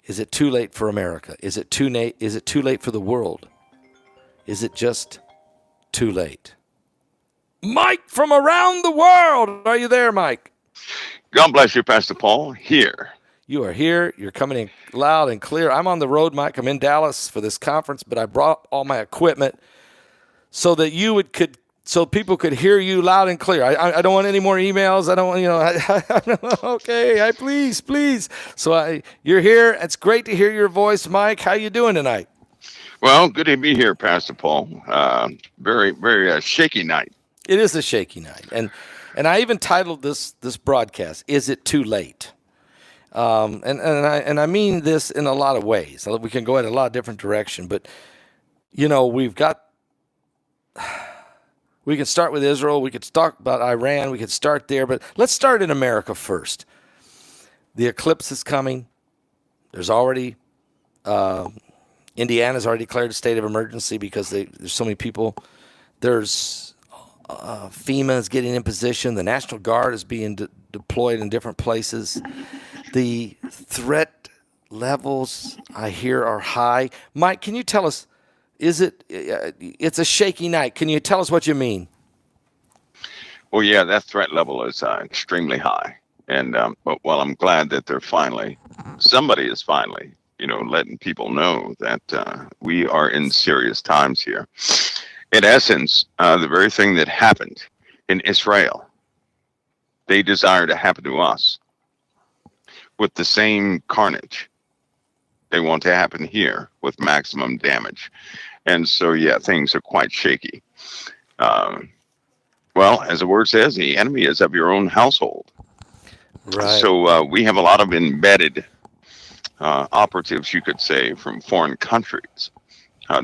Is it too late for America? Is it too late for the world? Is it just too late? Mike from around the world. Are you there, Mike? God bless you, Pastor Paul. Here. You are here. You're coming in loud and clear. I'm on the road, Mike. I'm in Dallas for this conference, but I brought all my equipment so that so people could hear you loud and clear. I don't want any more emails. I don't want, okay, please. So you're here. It's great to hear your voice, Mike. How you doing tonight? Well, good to be here, Pastor Paul. Very, very shaky night. It is a shaky night. And I even titled this broadcast, Is It Too Late? And I mean this in a lot of ways. We can go in a lot of different directions, but we can start with Israel. We could talk about Iran. We could start there, but let's start in America first. The eclipse is coming. There's already Indiana's already declared a state of emergency because there's so many people. There's FEMA is getting in position. The National Guard is being deployed in different places. The threat levels, I hear, are high. Mike, can you tell us, it's a shaky night. Can you tell us what you mean? Well, yeah, that threat level is extremely high. And but I'm glad that somebody is finally, letting people know that we are in serious times here. In essence, the very thing that happened in Israel, they desire to happen to us with the same carnage. They want to happen here with maximum damage. And so, yeah, things are quite shaky. Well, as the word says, the enemy is of your own household. Right. So we have a lot of embedded operatives, you could say, from foreign countries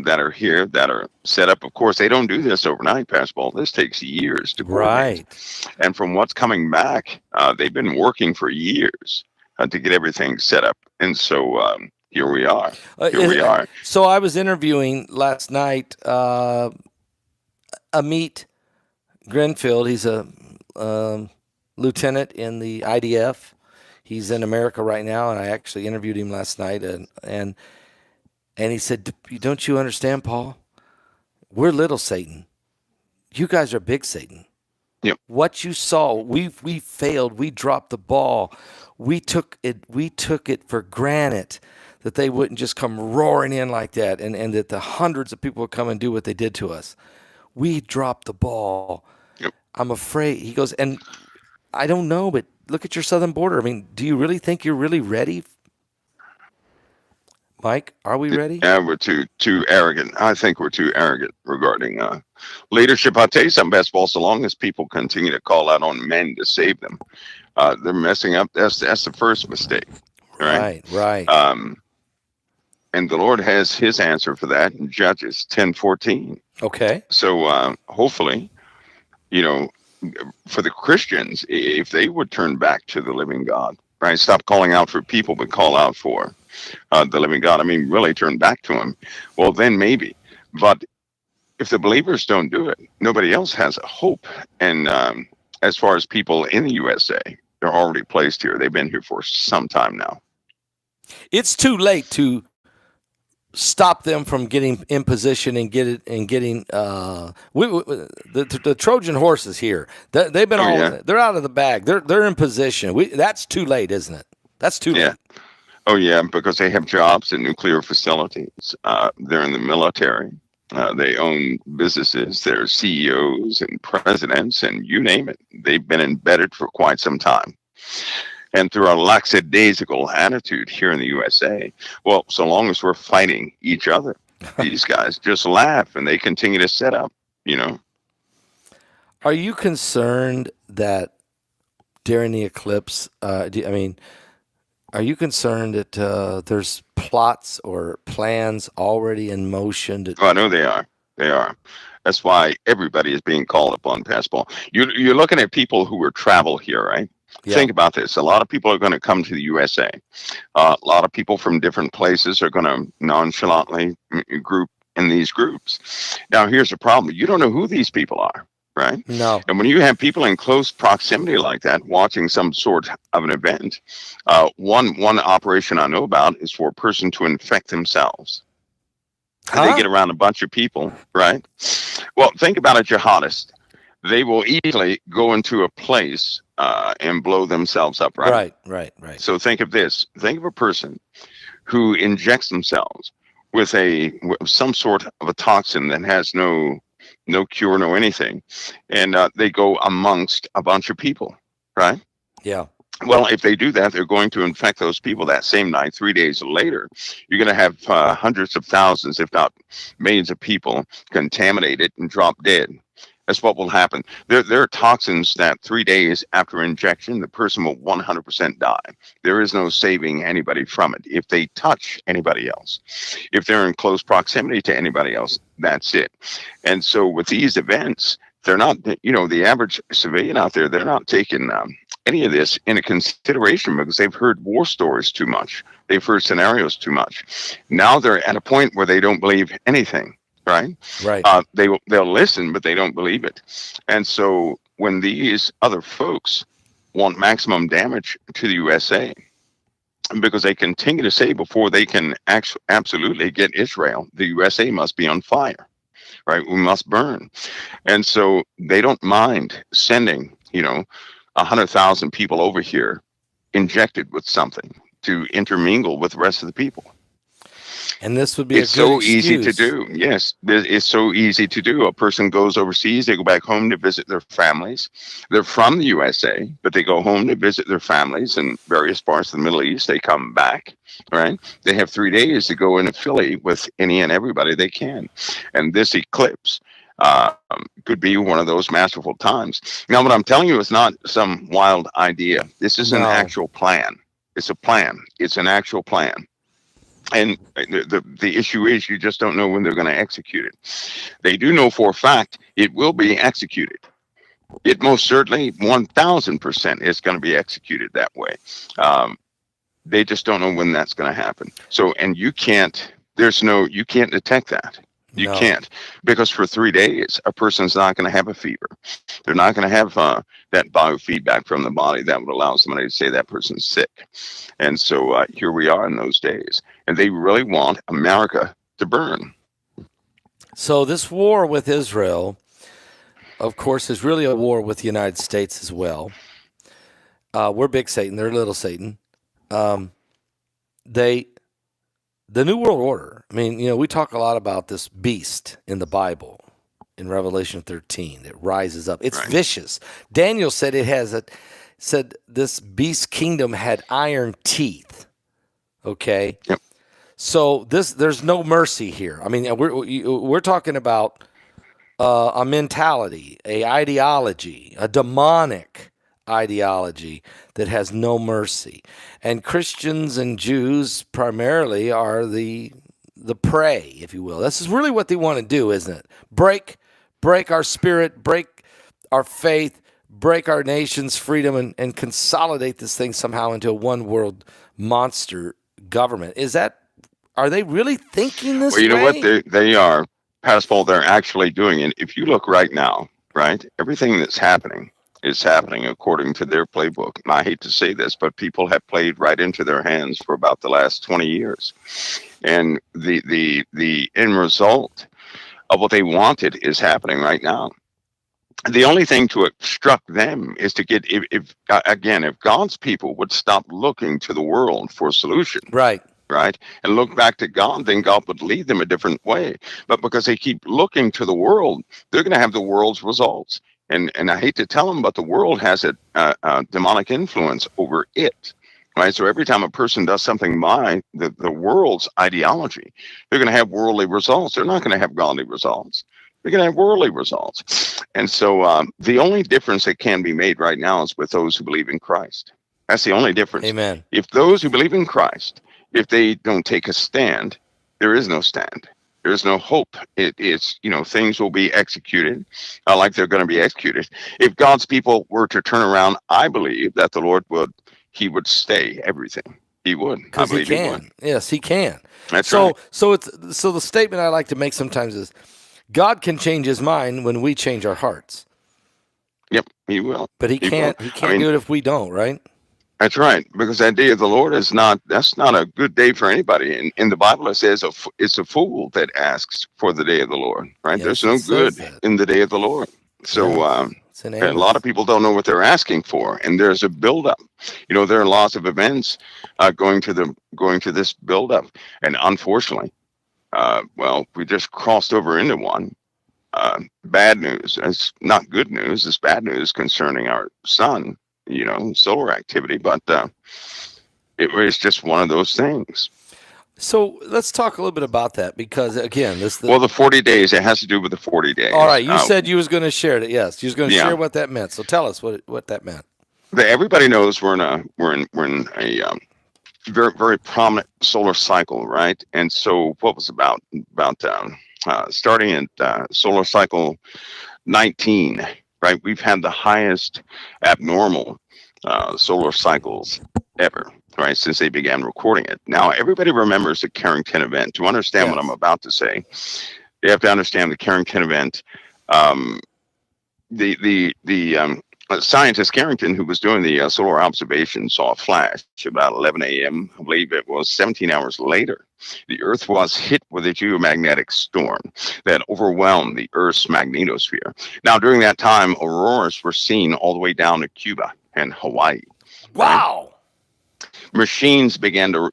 that are here, that are set up. Of course, they don't do this overnight, Pastor Paul. This takes years to coordinate. Right. And from what's coming back, they've been working for years to get everything set up. And so here we are. So I was interviewing last night Amit Grenfield. He's a lieutenant in the IDF. He's in America right now, and I actually interviewed him last night. And he said, "Don't you understand, Paul? We're little Satan. You guys are big Satan. Yep. What you saw, we failed. We dropped the ball. We took it for granted that they wouldn't just come roaring in like that, and that the hundreds of people would come and do what they did to us. We dropped the ball. Yep. I'm afraid." He goes, and I don't know, but look at your southern border. I mean, do you really think you're really ready? Mike, are we ready? Yeah, we're too arrogant. I think we're too arrogant regarding leadership. I'll tell you something, Pastor Paul, so long as people continue to call out on men to save them, they're messing up. That's the first mistake. Right. And the Lord has his answer for that in Judges 10:14. Okay. So hopefully, for the Christians, if they would turn back to the living God, right? Stop calling out for people, but call out for the living God. I mean, really turn back to him. Well, then maybe. But if the believers don't do it, nobody else has a hope. And as far as people in the USA, they're already placed here. They've been here for some time now. It's too late to stop them from getting in position and getting the Trojan horses here. They've been they're out of the bag. They're in position. That's too late, isn't it? That's too late. Oh yeah, because they have jobs in nuclear facilities. They're in the military. They own businesses. They're CEOs and presidents, and you name it. They've been embedded for quite some time. And through our lackadaisical attitude here in the USA, well, so long as we're fighting each other, these guys just laugh and they continue to set up, Are you concerned that during the eclipse, are you concerned that there's plots or plans already in motion? I know they are. They are. That's why everybody is being called upon, Pastor Paul. You're looking at people who travel here, right? Yeah. Think about this. A lot of people are going to come to the USA. A lot of people from different places are going to nonchalantly group in these groups. Now, here's the problem. You don't know who these people are. right? No. And when you have people in close proximity like that, watching some sort of an event, one operation I know about is for a person to infect themselves. They Huh? get around a bunch of people, right? Well, think about a jihadist. They will easily go into a place and blow themselves up, right? Right, right, right. So think of this. Think of a person who injects themselves with some sort of a toxin that has no cure, no anything, and they go amongst a bunch of people, right? Yeah. Well, if they do that, they're going to infect those people that same night. 3 days later, you're going to have hundreds of thousands, if not millions of people contaminated and drop dead. That's what will happen. There are toxins that 3 days after injection, the person will 100% die. There is no saving anybody from it. If they touch anybody else, if they're in close proximity to anybody else, that's it. And so with these events, they're not, the average civilian out there, they're not taking any of this into consideration because they've heard war stories too much. They've heard scenarios too much. Now they're at a point where they don't believe anything, right? Right. They'll listen, but they don't believe it. And so when these other folks want maximum damage to the USA, because they continue to say before they can absolutely get Israel, the USA must be on fire, right? We must burn. And so they don't mind sending, 100,000 people over here injected with something to intermingle with the rest of the people. And this would be It's a good so easy to excuse. do. Yes, it's so easy to do. A person goes overseas, they go back home to visit their families. They're from the USA, but they go home to visit their families in various parts of the Middle East. They come back, right? They have 3 days to go into Philly with any and everybody they can. And this eclipse could be one of those masterful times. Now, what I'm telling you is not some wild idea. This is an No. actual plan. It's a plan. It's an actual plan. And the issue is you just don't know when they're going to execute it. They do know for a fact it will be executed. It most certainly 1,000% is going to be executed that way. They just don't know when that's going to happen. So, and you can't detect that. You No. can't, because for 3 days, a person's not going to have a fever. They're not going to have that biofeedback from the body that would allow somebody to say that person's sick. And so here we are in those days. And they really want America to burn. So this war with Israel, of course, is really a war with the United States as well. We're big Satan. They're little Satan. The New World Order. I mean, we talk a lot about this beast in the Bible, in Revelation 13. It rises up. It's Right. vicious. Daniel said said this beast kingdom had iron teeth. Okay. Yep. So there's no mercy here. I mean, we're talking about a mentality, a ideology, a demonic ideology that has no mercy. And Christians and Jews primarily are the prey, if you will. This is really what they want to do, isn't it? Break our spirit, break our faith, break our nation's freedom, and consolidate this thing somehow into a one world monster government. Are they really thinking this way? Well, you know what? They are, Pastor Paul, they're actually doing it. If you look right now, right, everything that's happening is happening according to their playbook. And I hate to say this, but people have played right into their hands for about the last 20 years. And the end result of what they wanted is happening right now. The only thing to obstruct them is to get, if God's people would stop looking to the world for a solution, Right. and look back to God, then God would lead them a different way. But because they keep looking to the world, they're going to have the world's results. And I hate to tell them, but the world has a demonic influence over it. Right. So every time a person does something by the world's ideology, they're going to have worldly results. They're not going to have godly results. They're going to have worldly results. And so the only difference that can be made right now is with those who believe in Christ. That's the only difference. Amen. If those who believe in Christ, if they don't take a stand, there is no stand. There is no hope. It's, things will be executed like they're going to be executed. If God's people were to turn around, I believe that the Lord would stay everything. He would. Because he can. He would. Yes, he can. That's right. So the statement I like to make sometimes is God can change his mind when we change our hearts. Yep, he will. But he He will. can't. He I can't mean, do it if we don't, right? that's right, because that day of the Lord is not, that's not a good day for anybody. In the Bible, it says it's a fool that asks for the day of the Lord, right? There's Yes, it no says good that. in the day of the Lord. So, Yes, it's in a lot of Amos. people don't know what they're asking for, and there's a buildup. There are lots of events going to this buildup, and unfortunately, well, we just crossed over into one. Bad news. It's not good news. It's bad news concerning our sun. Solar activity, but it was just one of those things. So let's talk a little bit about that because again, this the Well, the 40 days. It has to do with the 40 all days. right. You said you was going to share it. Yes, you was going to Yeah, share what that meant. So tell us what that meant. everybody knows we're in a very very prominent solar cycle, right? And so what was about starting at solar cycle 19, right? We've had the highest abnormal solar cycles ever, right? Since they began recording it. Now everybody remembers the Carrington event. To understand what I'm Yes. about to say, you have to understand the Carrington event. Um, the scientist Carrington, who was doing the solar observation, saw a flash about 11 a.m. I believe it was 17 hours later. The Earth was hit with a geomagnetic storm that overwhelmed the Earth's magnetosphere. Now, during that time, auroras were seen all the way down to Cuba and Hawaii. Right? Wow. Machines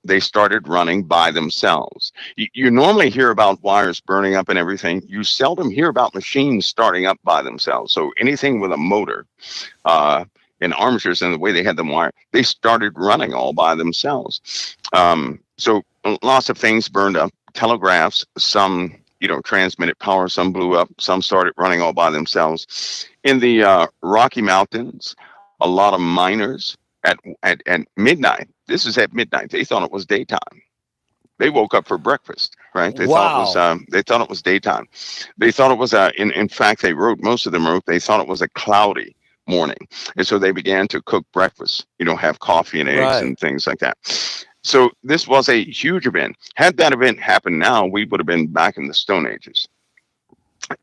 they started running by themselves. You normally hear about wires burning up and everything. You seldom hear about machines starting up by themselves. So anything with a motor uh, and armatures and the way they had them wired, they started running all by themselves. So lots of things burned up. Telegraphs, some transmitted power, some blew up, some started running all by themselves. In the Rocky Mountains, a lot of miners at midnight. This is at midnight. They thought it was daytime. They woke up for breakfast, right? Wow. They thought it was daytime. They thought it was in fact they wrote, most of them wrote, they thought it was a cloudy morning. And so they began to cook breakfast, have coffee and eggs Right. and things like that. So this was a huge event. Had that event happened now, we would have been back in the Stone Ages.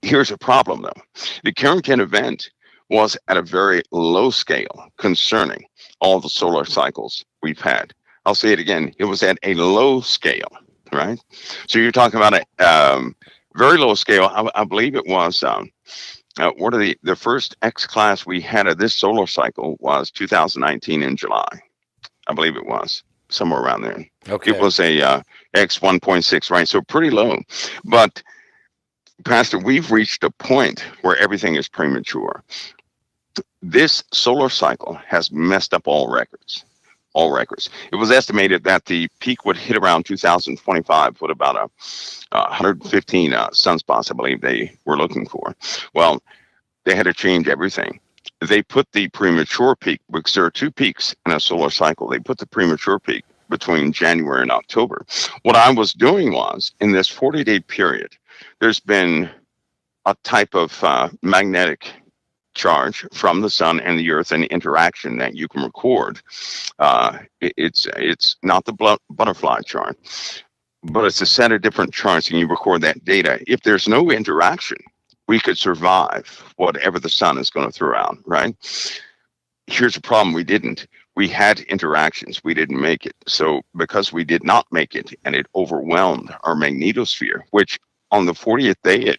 Here's a problem though. The Carrington event was at a very low scale concerning all the solar cycles we've had. I'll say it again. It was at a low scale, right? So you're talking about a very low scale. I believe it was one of the first X class we had of this solar cycle was 2019 in July. I believe it was somewhere around there. It Okay. was a X 1.6, right? So pretty low. But Pastor, we've reached a point where everything is premature. This solar cycle has messed up all records. All records. It was estimated that the peak would hit around 2025 with about 115 sunspots, I believe they were looking for. Well, they had to change everything. They put the premature peak, because there are two peaks in a solar cycle. They put the premature peak between January and October. What I was doing was, in this 40-day period, there's been a type of magnetic charge from the sun and the earth and interaction that you can record. It's not the butterfly chart, but it's a set of different charts, and you record that data. If there's no interaction, we could survive whatever the sun is going to throw out, right? Here's the problem: we didn't. We had interactions. We didn't make it. So because we did not make it, and it overwhelmed our magnetosphere, which on the 40th day,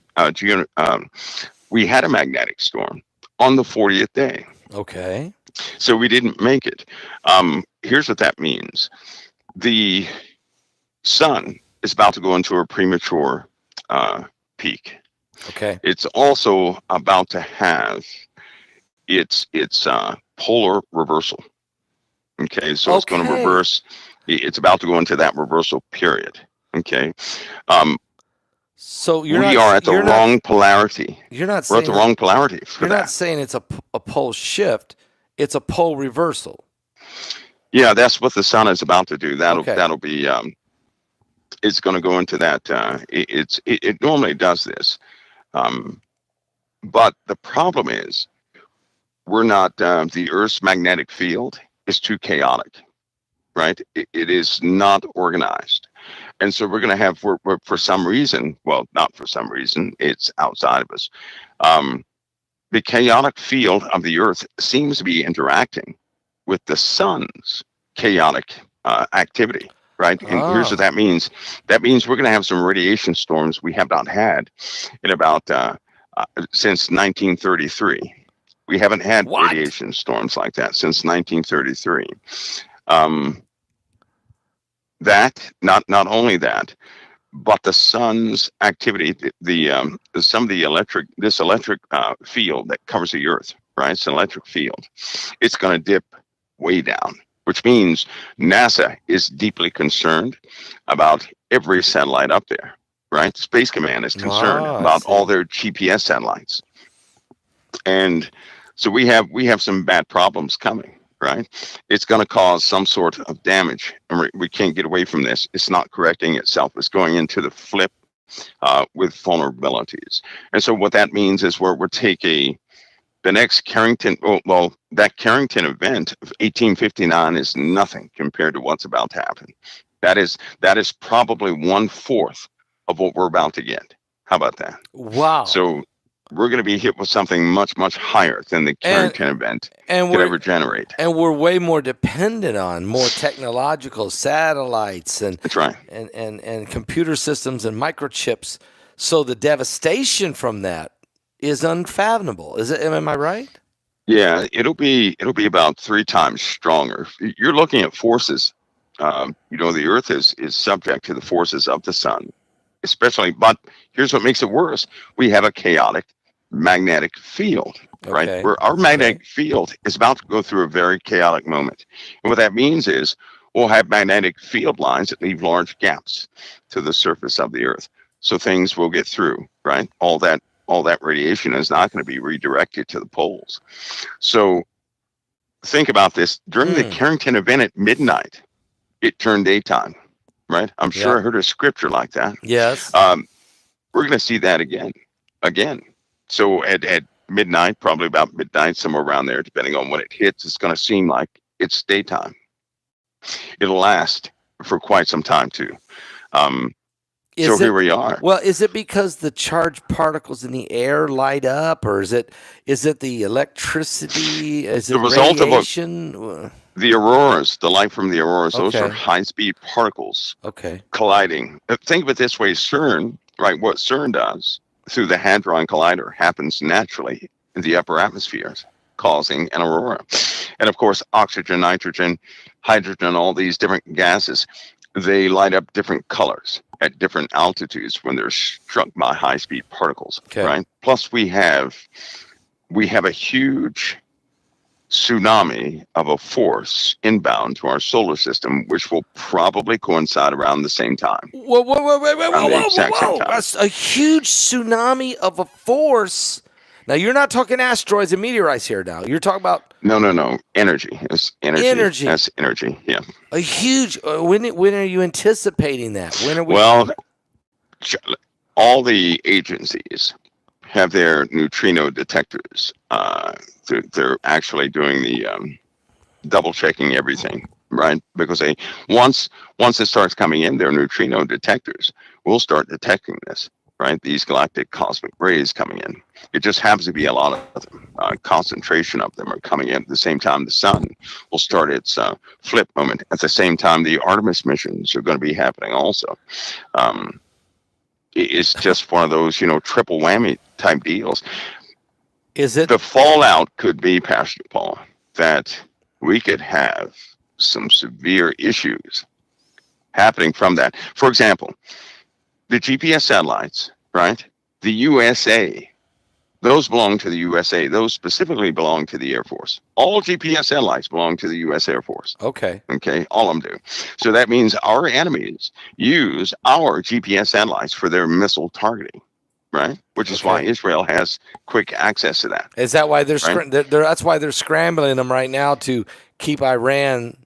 we had a magnetic storm on the 40th day. Okay. So we didn't make it. Here's what that means. The sun is about to go into a premature peak. Okay. It's also about to have its polar reversal. Okay, so it's going to Okay. reverse. It's about to go into that reversal period. Okay, um, So we are at the you're not wrong polarity. you're not We're at the saying wrong polarity for you're not that. saying it's a pole shift. It's a pole reversal. Yeah, that's what the sun is about to do. Okay. That'll be it's going to go into that. It normally does this, um, but the problem is we're not. The Earth's magnetic field is too chaotic, right? It is not organized, and so we're going to have for some reason. Well, not for some reason. It's outside of us. Um, the chaotic field of the Earth seems to be interacting with the sun's chaotic activity, right? And here's what Ah, that means. That means we're going to have some radiation storms we have not had in about since 1933. We haven't had what? radiation storms like that since 1933. Um, that not only that, but the sun's activity, some of the electric field that covers the Earth, right? It's an electric field. It's going to dip way down, which means NASA is deeply concerned about every satellite up there, right? Space Command is concerned Ah, I about all see. their GPS satellites, and so we have some bad problems coming. Right, it's going to cause some sort of damage, and we can't get away from this. It's not correcting itself. It's going into the flip with vulnerabilities, and so what that means is we're taking the next Carrington. Well, that Carrington event of 1859 is nothing compared to what's about to happen. That is probably 1/4 of what we're about to get. How about that? Wow. So we're going to be hit with something much, much higher than the And Carrington event and could we're ever generate. and we're way more dependent on more technological satellites That's right. and computer systems and microchips. So the devastation from that is unfathomable. Is it? Am I right? Yeah, it'll be about 3 times stronger. You're looking at forces. The Earth is subject to the forces of the sun, especially. But here's what makes it worse: we have a chaotic magnetic field, right? Okay. Where our Okay. magnetic field is about to go through a very chaotic moment, and what that means is we'll have magnetic field lines that leave large gaps to the surface of the Earth, so things will get through, right? All that radiation is not going to be redirected to the poles. So think about this. During the Mm. Carrington event at midnight, it turned daytime, right? I'm sure Yep. I heard a scripture like that. Yes. Um, we're going to see that again. So at midnight, probably about midnight, somewhere around there, depending on when it hits, it's going to seem like it's daytime. It'll last for quite some time too. Um, so Is here it we are. well, is it because the charged particles in the air light up, or is it the electricity? Is The it result of radiation? the auroras, the light from the auroras, those are Okay. high-speed particles Okay. colliding. Think of it this way: CERN, right? What CERN does through the Hadron Collider happens naturally in the upper atmospheres, causing an aurora. And of course, oxygen, nitrogen, hydrogen, all these different gases, they light up different colors at different altitudes when they're struck by high-speed particles, Okay. right? Plus, we have a huge tsunami of a force inbound to our solar system, which will probably coincide around the same time, Whoa, whoa, whoa, whoa, whoa, around whoa, the whoa, exact same whoa! time. A huge tsunami of a force. Now you're not talking asteroids and meteorites here. Now you're talking about No, no, no. Energy. It's energy. energy. That's energy. Yeah. A huge. When are you anticipating that? When are we? Well, all the agencies have their neutrino detectors. They're actually doing the double checking everything, right? Because once it starts coming in, their neutrino detectors will start detecting this, right? These galactic cosmic rays coming in. It just happens to be a lot of them. Concentration of them are coming in at the same time the sun will start its flip moment. At the same time, the Artemis missions are going to be happening also. Um, it's just one of those, triple whammy type deals. Is it? The fallout could be, Pastor Paul, that we could have some severe issues happening from that. For example, the GPS satellites, right? The USA, those belong to the USA. Those specifically belong to the Air Force. All GPS satellites belong to the US Air Force. Okay. Okay, all of them do. So that means our enemies use our GPS satellites for their missile targeting, right? Which is why Okay. Israel has quick access to that, Is that why right? that's why they're scrambling them right now to keep Iran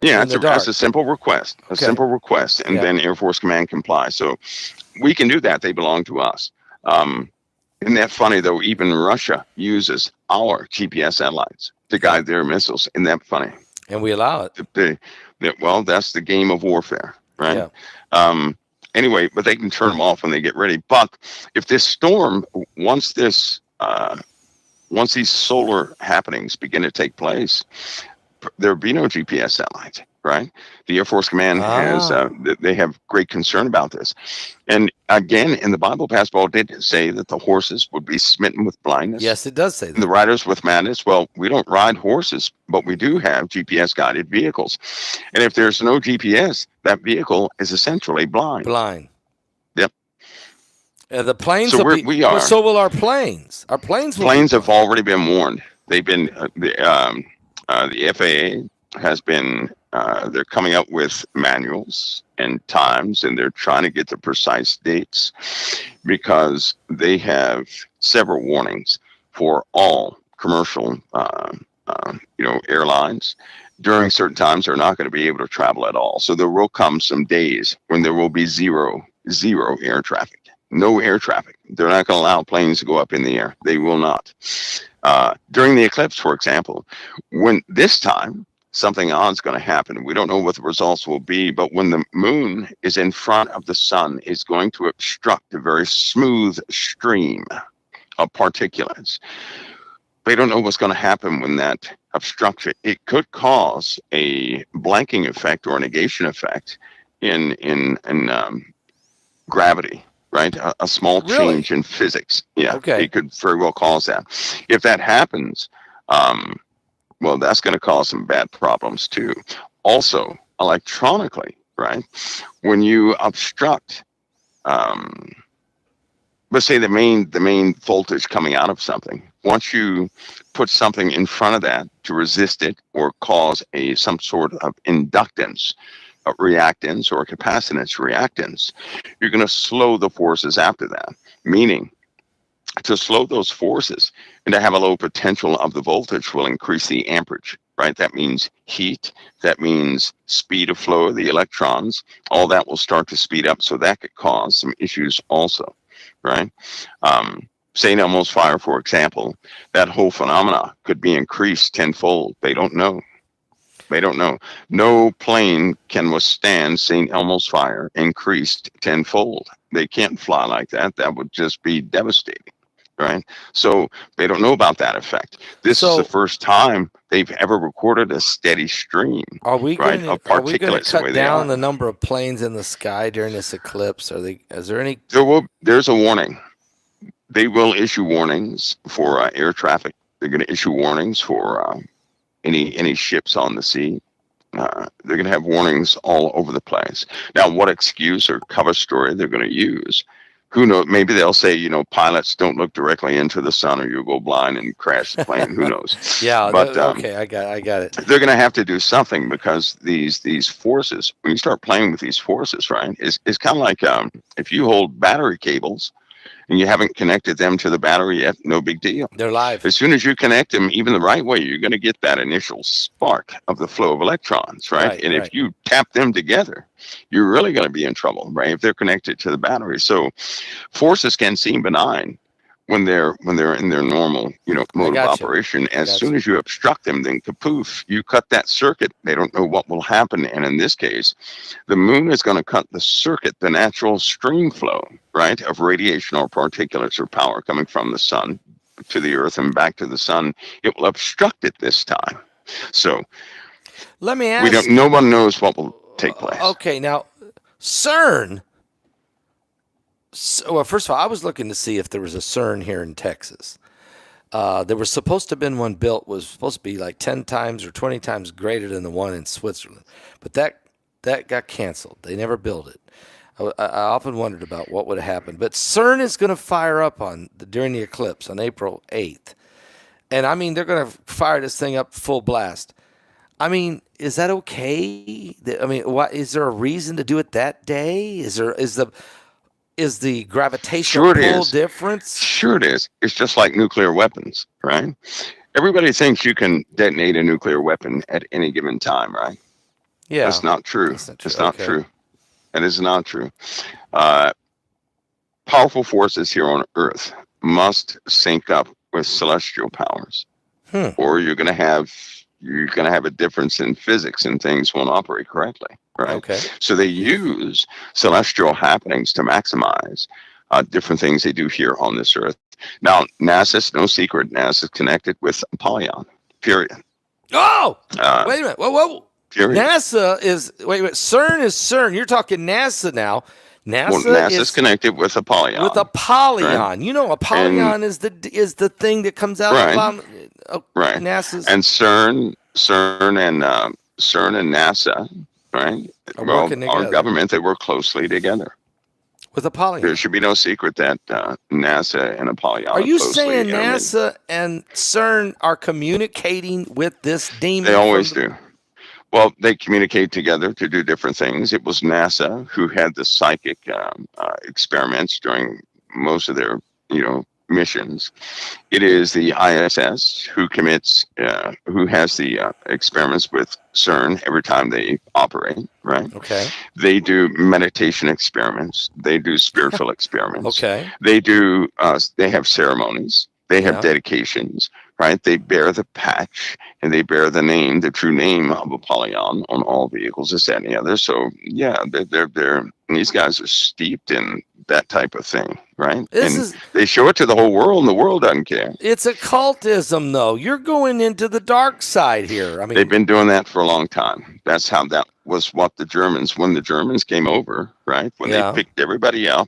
Yeah, in it's the a dark? simple request, Okay. and Yeah. then Air Force Command complies. So we can do that. They belong to us. Isn't that funny though? Even Russia uses our GPS satellites to Yep. guide their missiles. Isn't that funny? And we allow it. Well, that's the game of warfare, right? Yeah. Um, anyway, but they can turn them off when they get ready. But if this storm, once this once these solar happenings begin to take place, there would be no GPS satellites, right? The Air Force Command has, Ah, they have great concern about this. And again, in the Bible, Pastor Paul did say that the horses would be smitten with blindness yes, it does say and the that. riders with madness. Well, we don't ride horses, but we do have GPS guided vehicles. And if there's no GPS, that vehicle is essentially blind. Blind. Yep. The planes So will be, we well, are. so will our planes. Our planes will be Planes have blind. already been warned. They've been the FAA has been they're coming up with manuals and times, and they're trying to get the precise dates because they have several warnings for all commercial airlines. During certain times, they're not going to be able to travel at all. So there will come some days when there will be zero air traffic. No air traffic. They're not going to allow planes to go up in the air. They will not. During the eclipse, for example, when this time something odd's going to happen, we don't know what the results will be, but when the moon is in front of the sun, it's going to obstruct a very smooth stream of particulates. They don't know what's going to happen when that obstruction. It could cause a blanking effect or a negation effect in gravity, right? A small Really? change in physics. Yeah, Okay. it could very well cause that. If that happens, well, that's going to cause some bad problems too. Also, electronically, right? When you obstruct, um, let's say the main voltage coming out of something, once you put something in front of that to resist it or cause some sort of inductance, reactance or capacitance reactance, you're going to slow the forces after that. Meaning, to slow those forces and to have a low potential of the voltage will increase the amperage, right? That means heat, that means speed of flow of the electrons, all that will start to speed up. So that could cause some issues also, right? St. Elmo's fire, for example, that whole phenomena could be increased tenfold. They don't know. They don't know. No plane can withstand St. Elmo's fire increased tenfold. They can't fly like that. That would just be devastating, right? So they don't know about that effect. This is the So first time they've ever recorded a steady stream, right, of are we going to particulates the way cut they down are. the number of planes in the sky during this eclipse? Are they? Is there any? There's a warning. They will issue warnings for air traffic. They're going to issue warnings for any ships on the sea. They're going to have warnings all over the place. Now, what excuse or cover story they're going to use, who knows? Maybe they'll say, pilots don't look directly into the sun or you'll go blind and crash the plane. Who knows? Yeah. But Okay. I got it. they're going to have to do something because these forces, when you start playing with these forces, right, it's kind of like if you hold battery cables and you haven't connected them to the battery yet, no big deal. They're live. As soon as you connect them, even the right way, you're going to get that initial spark of the flow of electrons, right? Right. And if Right. you tap them together, you're really going to be in trouble, right? If they're connected to the battery. So forces can seem benign when they're in their normal, I mode of got you. operation. I As got soon you. as you obstruct them, then kapoof, you cut that circuit. They don't know what will happen. And in this case, the moon is going to cut the circuit, the natural stream flow, right, of radiation or particulates or power coming from the sun to the earth and back to the sun. It will obstruct it this time. So Let me we don't. ask No you. one knows what will take place. Okay. Now, CERN. So, well, first of all, I was looking to see if there was a CERN here in Texas. There was supposed to have been one built, was supposed to be like 10 times or 20 times greater than the one in Switzerland. But that got canceled. They never built it. I often wondered about what would have happened. But CERN is going to fire up during the eclipse on April 8th. And I mean, they're going to fire this thing up full blast. I mean, is that okay? I mean, what is there a reason to do it that day? Is the gravitational Sure it pull is. difference? Sure it is. It's just like nuclear weapons, right? Everybody thinks you can detonate a nuclear weapon at any given time, right? Yeah, That's not true. that's not true. It's not Okay, true. It is not true. Uh, Powerful forces here on Earth must sync up with celestial powers, hmm. or you're gonna have a difference in physics and things won't operate correctly, right? Okay, So they use celestial happenings to maximize different things they do here on this Earth. Now, NASA's no secret. NASA's connected with Apollyon. Period. Oh, Uh, wait a minute. Whoa. period. NASA is, wait. CERN is CERN. You're talking NASA now. Well, NASA NASA's is connected with with Apollyon, right? Apollyon. You know, And Apollyon is the thing that comes out of the right, bottom of right. NASA's And CERN and NASA, right? are Well, working our together government, they work closely together. with There Apollyon. should be no secret that NASA and Apollyon Are are you closely saying interlinked. NASA and CERN are communicating with this They demon from always the? do. Well, they communicate together to do different things. It was NASA who had the psychic experiments during most of their, missions. It is the ISS who has the experiments with CERN every time they operate. Right? Okay. They do meditation experiments. They do spiritual experiments. Okay. They do. They have ceremonies. They have Yeah. dedications. Right? They bear the patch and they bear the name, the true name of Apollyon on all vehicles, this, that, and the other. So yeah, they're these guys are steeped in that type of thing, right? This And is they show it to the whole world, and the world doesn't care. it's occultism though. You're going into the dark side here. I They've mean, been doing that for a long time. That's how that was what the Germans, when the Germans came over, right? When they yeah. picked everybody up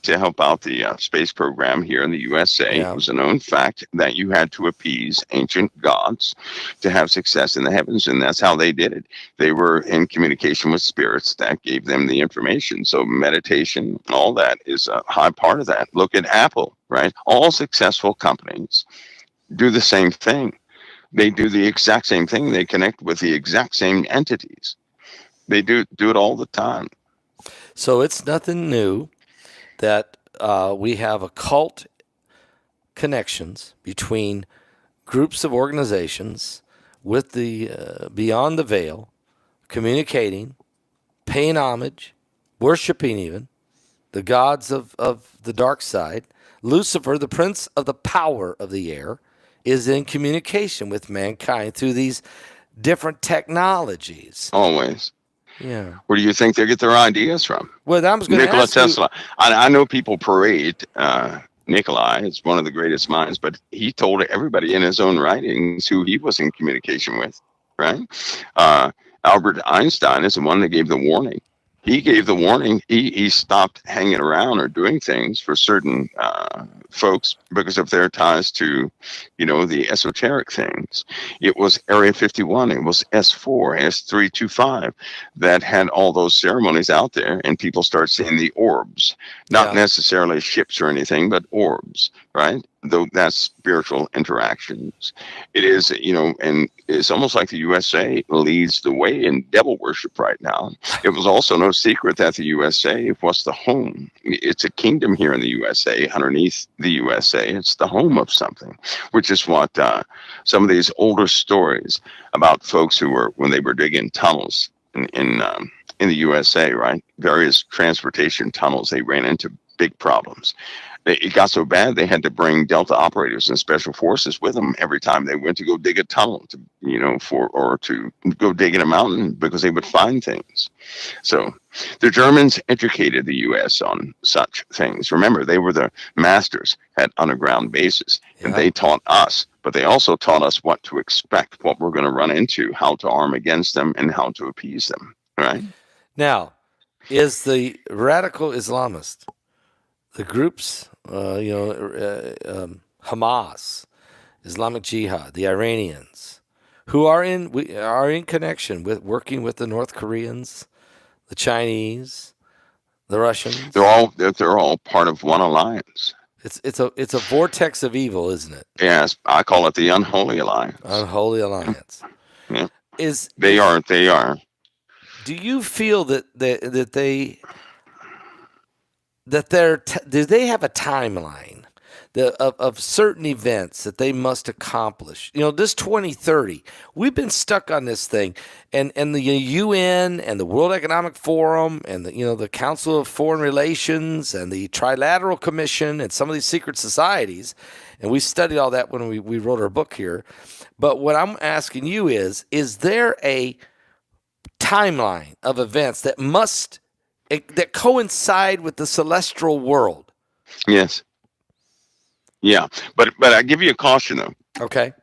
to help out the space program here in the USA. It Yeah. was a known fact that you had to appease ancient gods to have success in the heavens, and that's how they did it. They were in communication with spirits that gave them the information. So meditation, all that is a high part of that. Look at Apple, right? All successful companies do the same thing. They do the exact same thing. They connect with the exact same entities. They do it all the time. So it's nothing new that we have occult connections between groups of organizations with the beyond the veil, communicating, paying homage, worshiping even the gods of the dark side. Lucifer, the prince of the power of the air, is in communication with mankind through these different technologies. Always. Yeah. Where do you think they get their ideas from? Well, I was going to Nikola ask you. Tesla. I know people parade Nikolai is one of the greatest minds, but he told everybody in his own writings who he was in communication with, right? Albert Einstein is the one that gave the warning. He gave the warning. He stopped hanging around or doing things for certain folks because of their ties to, the esoteric things. It was Area 51. It was S4, S325 that had all those ceremonies out there, and people start seeing the orbs, not Yeah. necessarily ships or anything, but orbs, right? Though that's spiritual interactions. It is, and it's almost like the USA leads the way in devil worship right now. It was also no secret that the USA was the home. It's a kingdom here in the USA. Underneath the USA, it's the home of something, which is what some of these older stories about folks who were, when they were digging tunnels in the USA, right? Various transportation tunnels, they ran into big problems. It got so bad they had to bring Delta operators and special forces with them every time they went to go dig a tunnel, to go dig in a mountain, because they would find things. So the Germans educated the U.S. on such things. Remember, they were the masters at underground bases, and Yeah. they taught us, but they also taught us what to expect, what we're going to run into, how to arm against them, and how to appease them. Right? Now, is the radical Islamist, the groups, Hamas, Islamic Jihad, the Iranians, who are in connection with working with the North Koreans, the Chinese, the Russians. They're all part of one alliance. It's a vortex of evil, isn't it? Yes, I call it the unholy alliance. Unholy alliance. Yeah. Is They are. Do you feel that do they have a timeline of certain events that they must accomplish? This 2030, we've been stuck on this thing, and the UN and the World Economic Forum and the Council of Foreign Relations and the Trilateral Commission and some of these secret societies, and we studied all that when we wrote our book here. But what I'm asking you is there a timeline of events that coincide with the celestial world? Yes. Yeah, but I give you a caution though. Okay.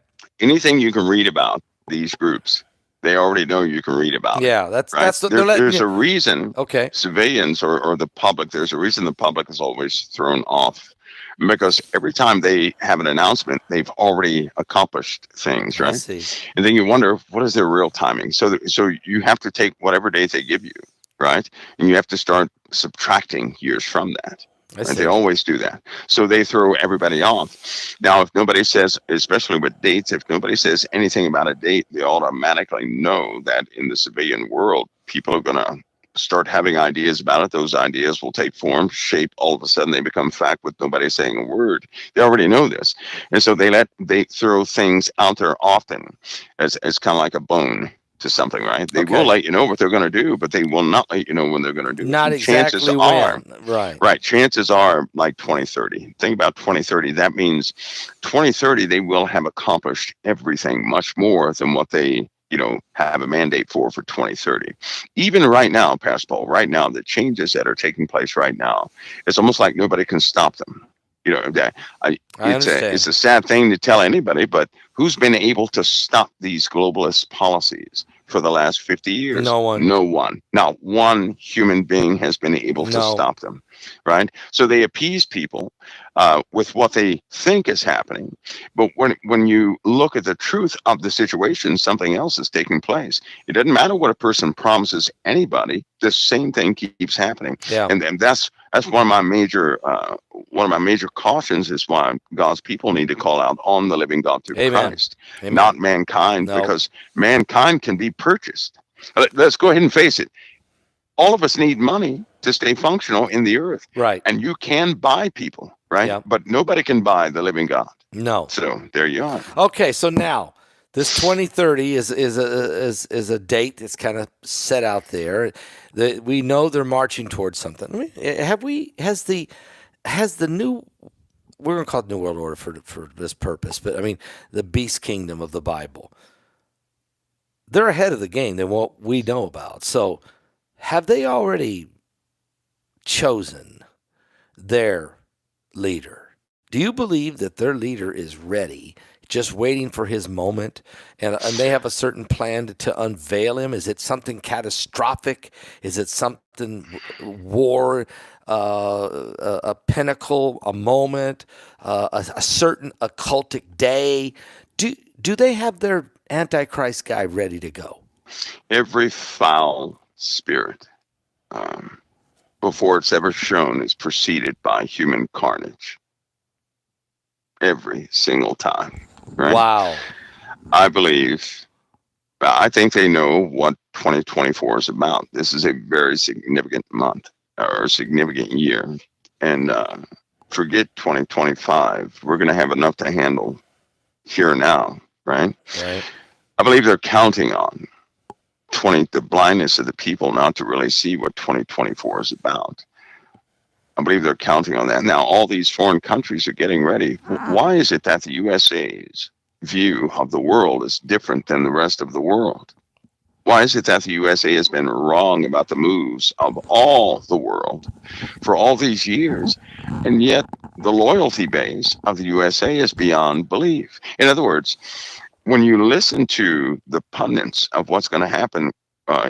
Anything you can read about these groups, they already know you can read about it, Yeah, right? that's what they're letting There's you. a reason Okay. civilians or the public, there's a reason the public is always thrown off because every time they have an announcement, they've already accomplished things, I right? see. And then you wonder, what is their real timing? So you have to take whatever date they give you, right? And you have to start subtracting years from that. I Right? They see. always do that. So they throw everybody off. Now, if nobody says, especially with dates, if nobody says anything about a date, they automatically know that in the civilian world, people are going to start having ideas about it. Those ideas will take form, shape, all of a sudden they become fact with nobody saying a word. They already know this. And so they throw things out there often as kind of like a bone to something, right? They will Okay. let you know what they're going to do, but they will not let you know when they're going to do it. Not And chances exactly are, when. Right. right, chances are like 2030. Think about 2030. That means 2030, they will have accomplished everything much more than what they, have a mandate for 2030. Even right now, Pastor Paul, right now, the changes that are taking place right now, it's almost like nobody can stop them. That I it's understand. a sad thing to tell anybody, but who's been able to stop these globalist policies for the last 50 years? No one. No one. Not one human being has been able to No. stop them, right? So they appease people with what they think is happening. But when you look at the truth of the situation, something else is taking place. It doesn't matter what a person promises anybody, the same thing keeps happening. Yeah. And that's one of my major cautions is why God's people need to call out on the living God through Amen. Christ, not Amen. mankind, No. because mankind can be purchased. Let's go ahead and face it. All of us need money to stay functional in the earth, Right. and you can buy people, right? Yeah. But nobody can buy the living God. No. So there you are. Okay. So now this 2030 is a date that's kind of set out there. We know they're marching towards something. I mean, has the new, we're going to call it New World Order for this purpose, but I mean the beast kingdom of the Bible. They're ahead of the game than what we know about. So have they already chosen their leader? Do you believe that their leader is ready, just waiting for his moment, and they have a certain plan to unveil him? Is it something catastrophic? Is it something war, a pinnacle, a moment, a certain occultic day? Do they have their Antichrist guy ready to go? Every foul spirit, before it's ever shown, is preceded by human carnage. Every single time, right? Wow. I think they know what 2024 is about. This is a very significant month or a significant year. And forget 2025. We're going to have enough to handle here now, right? Right. I believe they're counting on the blindness of the people not to really see what 2024 is about. I believe they're counting on that. Now, all these foreign countries are getting ready. Why is it that the USA's view of the world is different than the rest of the world? Why is it that the USA has been wrong about the moves of all the world for all these years? And yet the loyalty base of the USA is beyond belief. In other words, when you listen to the pundits of what's going to happen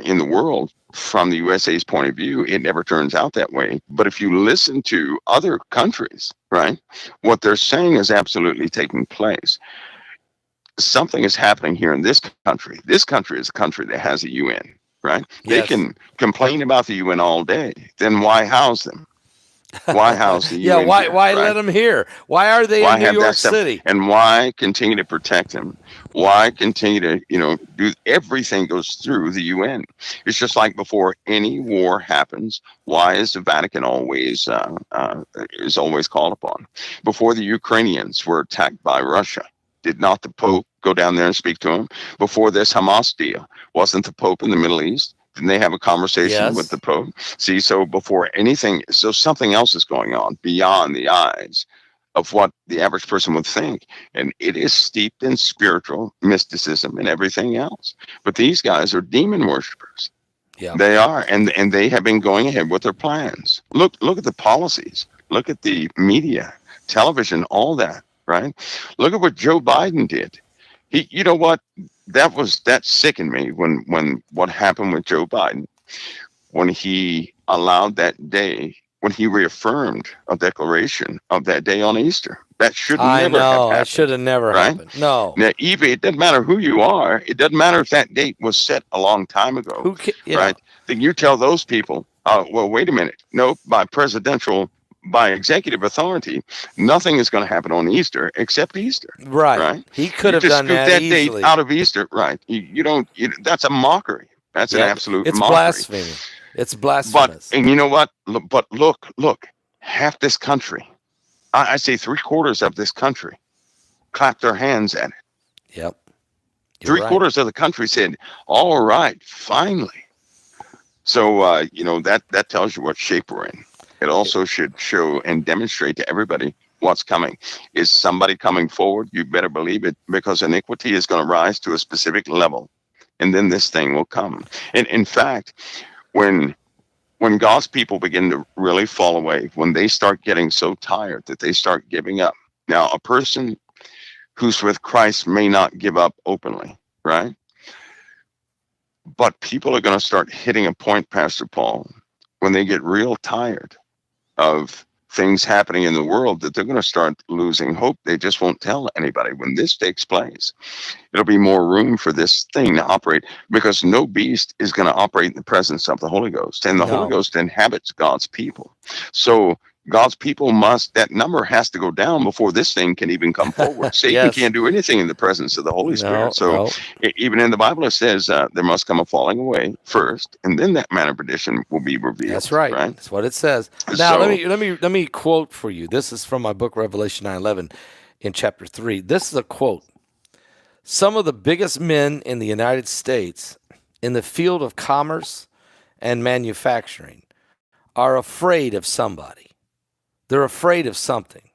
in the world from the USA's point of view, it never turns out that way. But if you listen to other countries, right, what they're saying is absolutely taking place. Something is happening here in this country. This country is a country that has a UN, right? They Yes. can complain about the UN all day. Then why house them? Why house the Yeah. UN Why? here, Why right? let them here? Why are they Why in New have that York stuff? City? And why continue to protect them? Why continue to, do everything goes through the UN? It's just like before any war happens. Why is the Vatican always is always called upon? Before the Ukrainians were attacked by Russia, did not the Pope go down there and speak to him? Before this Hamas deal, wasn't the Pope in the Middle East? Didn't they have a conversation with Yes. the Pope? See, so before anything, so something else is going on beyond the eyes of what the average person would think. And it is steeped in spiritual mysticism and everything else. But these guys are demon worshipers. Yeah. They are, and they have been going ahead with their plans. Look at the policies. Look at the media. television, all that, right? Look at what Joe Biden did. You know what? That sickened me when what happened with Joe Biden, when he allowed that day, when he reaffirmed a declaration of that day on Easter. That should I never have know. It should happened, have never right? happened. No. Now, even it doesn't matter who you are. It doesn't matter if that date was set a long time ago, Yeah. right? Then you tell those people, well, wait a minute. No, by executive authority, nothing is going to happen on Easter except Easter, Right. right? He could You have just done scoop that that date easily. out of Easter, right? You don't. That's a mockery. That's an Yep. absolute It's mockery. blasphemy. It's But blasphemous. and you know what? But look, half this country, I say 3/4 of this country, clapped their hands at it. Yep. You're Three right. quarters of the country said, "All right, finally." So that tells you what shape we're in. It also should show and demonstrate to everybody what's coming. Is somebody coming forward? You better believe it, because iniquity is going to rise to a specific level, and then this thing will come. And in fact, when God's people begin to really fall away, when they start getting so tired that they start giving up. Now, a person who's with Christ may not give up openly, right? But people are going to start hitting a point, Pastor Paul, when they get real tired of things happening in the world, that they're going to start losing hope. They just won't tell anybody. When this takes place, it'll be more room for this thing to operate, because no beast is going to operate in the presence of the Holy Ghost, and the Holy No. Ghost inhabits God's people. So God's people that number has to go down before this thing can even come forward. Satan Yes. can't do anything in the presence of the Holy Spirit. So even in the Bible, it says there must come a falling away first, and then that man of perdition will be revealed. That's right. That's what it says. Now, So, let me quote for you. This is from my book, Revelation 9:11, in chapter 3. This is a quote. Some of the biggest men in the United States in the field of commerce and manufacturing are afraid of somebody. They're afraid of something.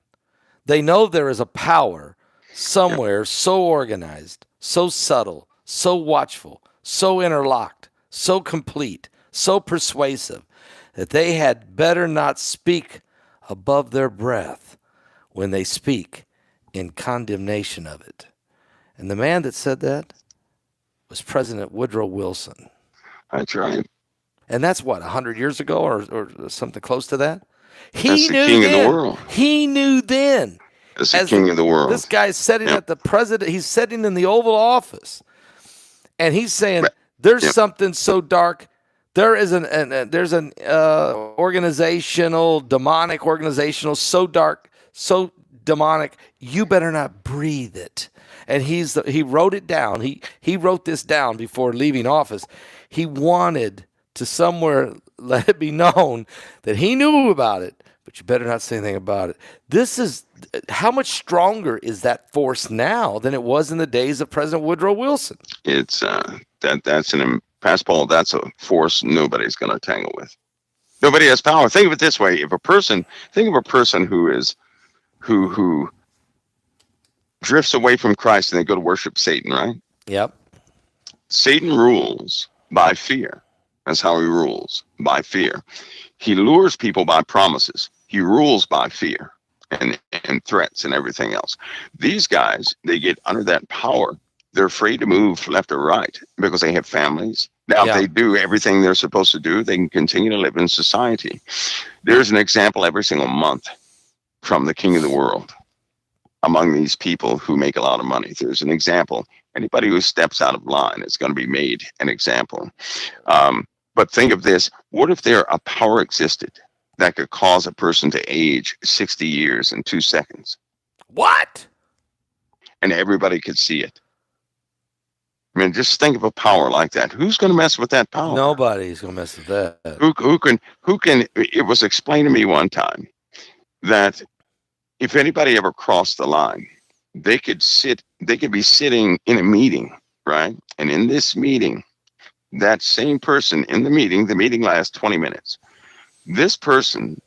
They know there is a power somewhere so organized, so subtle, so watchful, so interlocked, so complete, so persuasive, that they had better not speak above their breath when they speak in condemnation of it. And the man that said that was President Woodrow Wilson. that's right. And that's what, 100 years ago or something close to that? That's the king of the world. He knew then. That's the king of the world. This guy's sitting at the president. He's sitting in the Oval Office, and he's saying, "There's something so dark. There is there's an demonic organizational, so dark, so demonic. You better not breathe it." And he wrote it down. He wrote this down before leaving office. He wanted to somewhere let it be known that he knew about it, but you better not say anything about it. This is how much stronger is that force now than it was in the days of President Woodrow Wilson? It's Pastor Paul, that's a force nobody's going to tangle with. Nobody has power. Think of it this way: think of a person who drifts away from Christ and they go to worship Satan, right? Yep. Satan rules by fear. That's how he rules, by fear. He lures people by promises. He rules by fear and threats and everything else. These guys, they get under that power. They're afraid to move left or right because they have families. Now, if they do everything they're supposed to do, they can continue to live in society. There's an example every single month from the king of the world among these people who make a lot of money. There's an example. Anybody who steps out of line is going to be made an example. But think of this: what if a power existed that could cause a person to age 60 years in 2 seconds? What? And everybody could see it. I mean, just think of a power like that. Who's going to mess with that power? Nobody's going to mess with that. Who can? It was explained to me one time that if anybody ever crossed the line, they could be sitting in a meeting, right? And in this meeting, that same person in the meeting lasts 20 minutes. This person,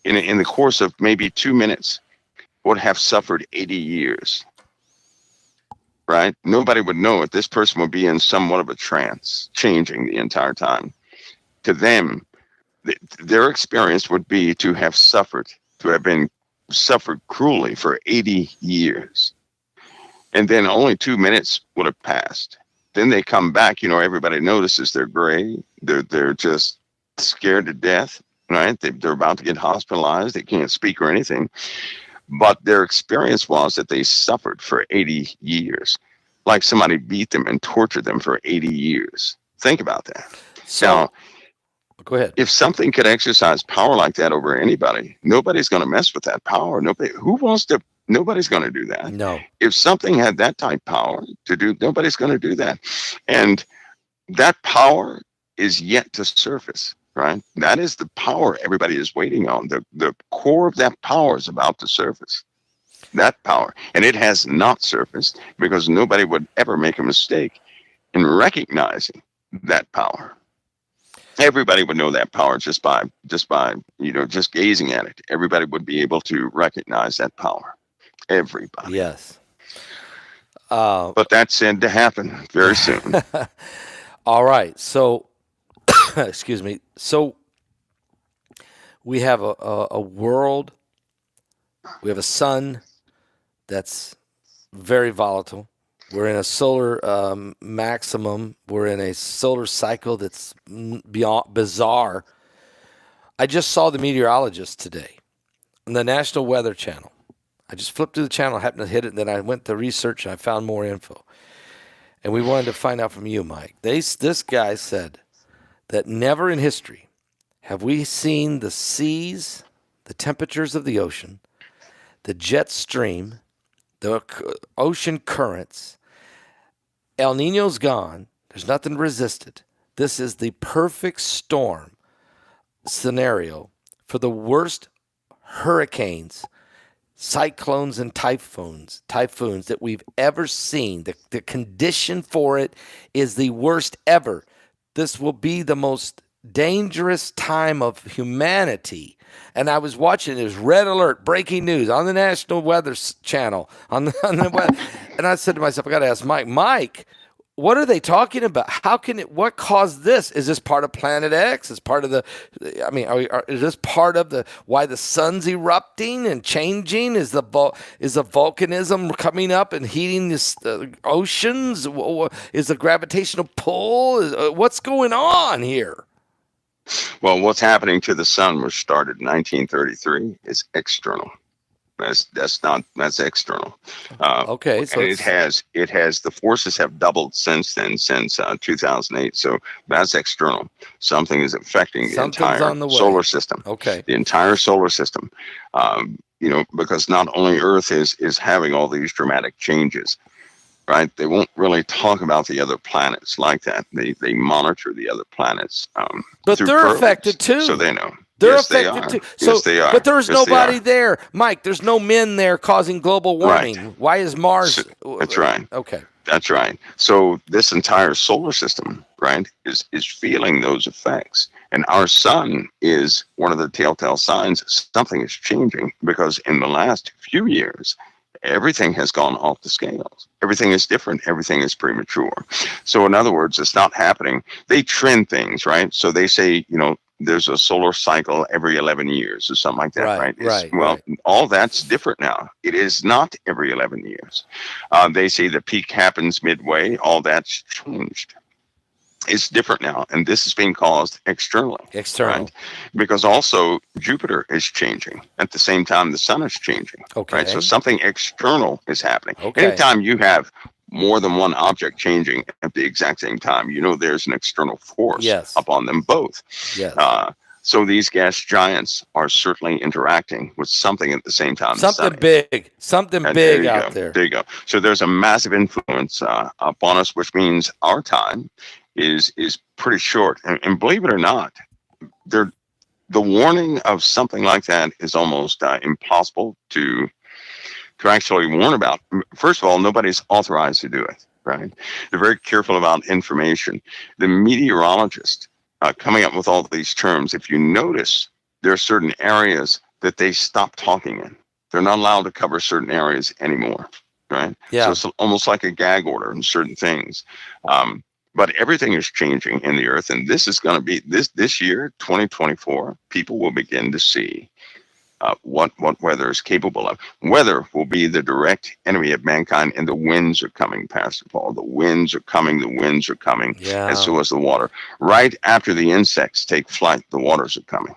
in the course of maybe 2 minutes, would have suffered 80 years, right? Nobody would know it. This person would be in somewhat of a trance, changing the entire time. To them, their experience would be to have suffered, to have been suffered cruelly for 80 years. And then only 2 minutes would have passed. Then they come back, everybody notices they're gray. They're just scared to death, right? They're about to get hospitalized. They can't speak or anything. But their experience was that they suffered for 80 years, like somebody beat them and tortured them for 80 years. Think about that. So Now, go ahead. if something could exercise power like that over anybody, nobody's going to mess with that power. Nobody's going to do that. No. If something had that type power to do, nobody's going to do that. And that power is yet to surface, right? That is the power everybody is waiting on. The core of that power is about to surface. That power. And it has not surfaced because nobody would ever make a mistake in recognizing that power. Everybody would know that power just by just gazing at it. Everybody would be able to recognize that power. Everybody. Yes. But that's said to happen very soon. All right. So, excuse me. So we have a world. We have a sun that's very volatile. We're in a solar maximum. We're in a solar cycle that's beyond bizarre. I just saw the meteorologist today on the National Weather Channel. I just flipped through the channel, happened to hit it, and then I went to research and I found more info. And we wanted to find out from you, Mike. This guy said that never in history have we seen the seas, the temperatures of the ocean, the jet stream, the ocean currents. El Nino's gone. There's nothing to resist it. This is the perfect storm scenario for the worst hurricanes, cyclones, and typhoons that we've ever seen. The condition for it is the worst ever. This will be the most dangerous time of humanity. And I was watching, it was red alert, breaking news on the National Weather Channel. On the weather. And I said to myself, I got to ask Mike, what are they talking about? What caused this? Is this part of Planet X? Is part of is this part of why the sun's erupting and changing? Is the volcanism coming up and heating the oceans? Is the gravitational pull? What's going on here? Well, what's happening to the sun, which started in 1933, is external. That's external. Okay, so and it has the forces have doubled since then, since 2008. So that's external. Something is affecting the entire solar system. Okay, the entire solar system. Because not only Earth is having all these dramatic changes. Right, they won't really talk about the other planets like that. They monitor the other planets, but they're affected too. So they know they're affected too. So, yes, they are. But there's nobody there, Mike. There's no men there causing global warming. Right. Why is Mars? That's right. Okay, that's right. So this entire solar system, right, is feeling those effects. And our sun is one of the telltale signs something is changing, because in the last few years, everything has gone off the scales. Everything is different. Everything is premature. So in other words, it's not happening. They trend things, right? So they say, there's a solar cycle every 11 years or something like that, right? Well, all that's different now. It is not every 11 years. They say the peak happens midway. All that's changed. It's different now, and this is being caused externally. Right? Because also Jupiter is changing at the same time the sun is changing. Okay. Right? So something external is happening. Okay. Anytime you have more than one object changing at the exact same time, there's an external force upon them both. Yes. So these gas giants are certainly interacting with something at the same time. Something big out there. There you go. So there's a massive influence upon us, which means our time is pretty short. And believe it or not, the warning of something like that is almost impossible to actually warn about. First of all, nobody's authorized to do it, right? They're very careful about information. The meteorologist coming up with all these terms, if you notice, there are certain areas that they stop talking in. They're not allowed to cover certain areas anymore, right? Yeah. So it's almost like a gag order in certain things. But everything is changing in the earth, and this is going to be this year, 2024. People will begin to see what weather is capable of. Weather will be the direct enemy of mankind, and the winds are coming, Pastor Paul. The winds are coming. The winds are coming, and Yeah. so is the water. Right after the insects take flight, the waters are coming.